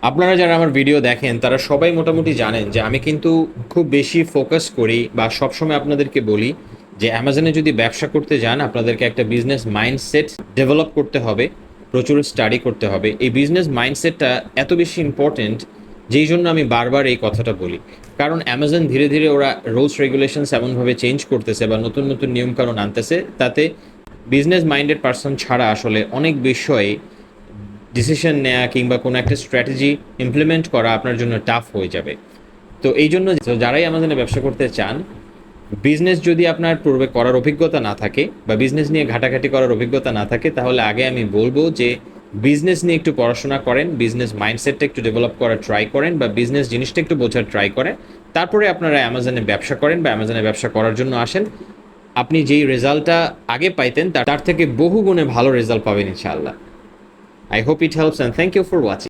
আপনারা যারা আমার ভিডিও দেখেন তারা সবাই মোটামুটি জানেন যে আমি কিন্তু খুব বেশি ফোকাস করি বা সবসময় আপনাদেরকে বলি যে অ্যামাজনে যদি ব্যবসা করতে যান আপনাদেরকে একটা বিজনেস মাইন্ডসেট ডেভেলপ করতে হবে, প্রচুর স্টাডি করতে হবে। এই বিজনেস মাইন্ডসেটটা এত বেশি ইম্পর্টেন্ট যেই জন্য আমি বারবার এই কথাটা বলি। কারণ অ্যামাজন ধীরে ধীরে ওরা রুলস রেগুলেশনস এমনভাবে চেঞ্জ করতেছে বা নতুন নতুন নিয়মকানুন আনতেছে, তাতে বিজনেস মাইন্ডেড পার্সন ছাড়া আসলে অনেক বিষয়ে ডিসিশন নেওয়া কিংবা কোনো একটা স্ট্র্যাটেজি ইমপ্লিমেন্ট করা আপনার জন্য টাফ হয়ে যাবে। তো এই জন্য যারাই আমাদের ব্যবসা করতে চান, বিজনেস যদি আপনার পূর্বে করার অভিজ্ঞতা না থাকে বা বিজনেস নিয়ে ঘাটাঘাটি করার অভিজ্ঞতা না থাকে, তাহলে আগে আমি বলবো যে বিজনেস নিয়ে একটু পড়াশোনা করেন, বিজনেস মাইন্ডসেটটা একটু ডেভেলপ করার ট্রাই করেন বা বিজনেস জিনিসটা একটু বোঝার ট্রাই করেন। তারপরে আপনারা অ্যামাজনে ব্যবসা করেন বা অ্যামাজনে ব্যবসা করার জন্য আসেন। আপনি যেই রেজাল্টটা আগে পাইতেন তার থেকে বহু গুণে ভালো রেজাল্ট পাবেন ইনশাআল্লাহ। I hope it helps and thank you for watching.